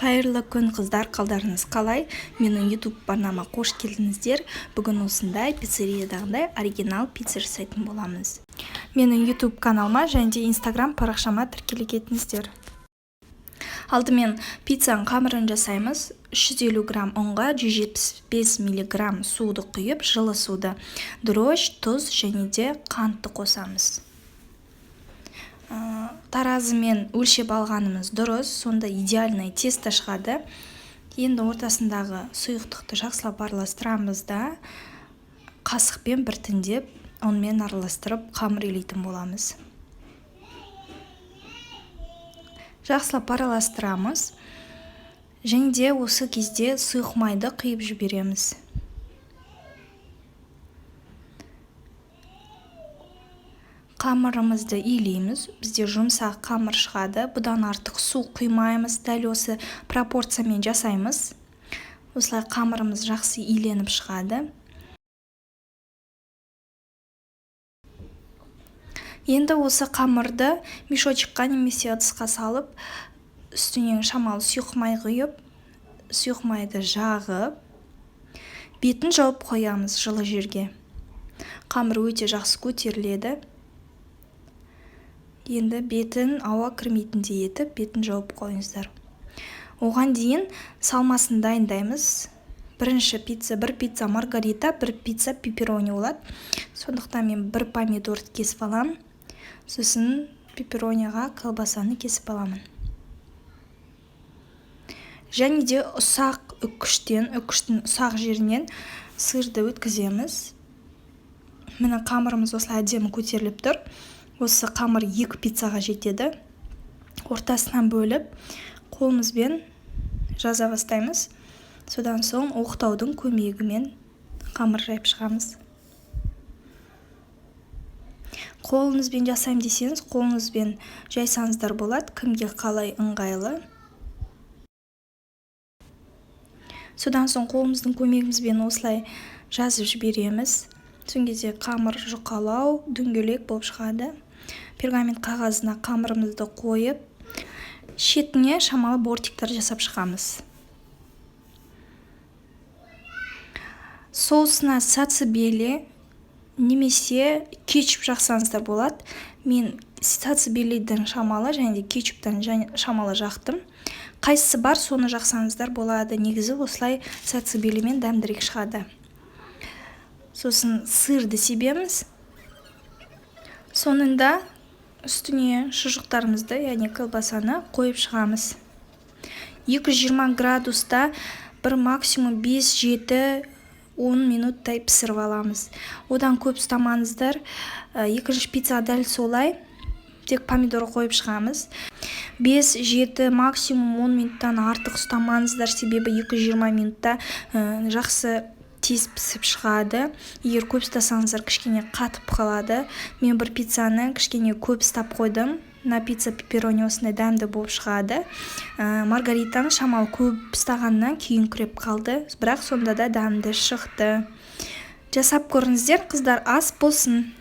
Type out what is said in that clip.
Қайырлы күн қыздар, қалдарыңыз қалай? Менің YouTube барнама қош келдіңіздер. Бүгін осындай пиццериядағындай оригинал пицца жасайтын боламыз. Менің YouTube каналыма және де Instagram парақшама тіркеле кетіңіздер. Алдымен пиццаның қамырын жасаймыз. 350 грамм ұнға 175 мг суды құйып, жылы суды, дрожж, тұз және де қантты қосамыз. Таразымен өлшеп алғанымыз дұрыс, сонда идеальный тесто шығады. Енді ортасындағы сұйықтықты жақсылап араластырамыз да, қасықпен біртіндеп онымен араластырып қамыр илейтін боламыз. Жақсылап араластырамыз. Және де осы кезде сұйық майды құйып жібереміз. Қамырымызды илейміз. Бізде жұмсақ қамыр шығады. Бұдан артық су құймаймыз. Дәл осы пропорциямен жасаймыз. Осылай қамырымыз жақсы иленіп шығады. Енді осы қамырды мешочыққа немесе ыдысқа салып, үстінен шамалы сұйық май құйып, сұйық майды жағып, бетін жауып қоямыз жылы жерге. Қамыр өте жақсы көтеріледі. Енді бетін ауа кірмейтіндей етіп, бетін жауып қойыңыздар. Оған дейін салмасын дайындаймыз. Бір пицца маргарита, бір пицца пепперони болады. Сондықтан мен бір помидорды кесіп аламын. Сосын пепперониға колбасаны кесіп аламын. Және де үккіштің ұсақ жерінен сырды өткіземіз. Міне қамырымыз осылай әдемі көтеріліп тұр. Осы қамыр 2 пиццаға жетеді. Ортасынан бөліп, қолымызбен жаза бастаймыз. Содан соң оқтаудың көмегімен қамыр жайып шығамыз. Қолыңызбен жасайым десеңіз, қолыңызбен жайсаңыздар болады, кімге қалай ыңғайлы. Содан соң қолымыздың көмегімізбен осылай жазып жібереміз. Соң кезде қамыр жұқалау, дөңгелек болып шығады. Пергамент қағазына қамырымызды қойып, шетіне шамалы бортиктар жасап шығамыз. Соусына сацебели немесе кетчуп жақсаңыздар болады. Мен сацебелиден шамалы және де кетчуптан шамалы жақтым. Қайсысы бар, соны жақсаңыздар болады. Негізі осылай сацебелимен дәмдірек шығады. Сосын сырды себеміз. Сонында үстіне шұжықтарымызды, яғни колбасаны қойып шығамыз. 220 градуста бір максимум 5-7-10 минуттай пісіріп аламыз. Одан көп ұстамаңыздар. Екінші пицца дәл солай. Тек помидор қойып шығамыз. 5-7 максимум 10 минуттан артық ұстамаңыздар, себебі 220 минутта жақсы тез пісіп шығады. Егер көп ұстасаңыздар, кішкене қатып қалады. Мен бір пиццаны кішкене көп ұстап қойдым. На пицца пепперони осындай дәмді болып шығады. Маргаританы шамалы көп ұстағаннан кейін күреп қалды. Бірақ сонда да дәмді шықты. Жасап көріңіздер, қыздар, ас болсын.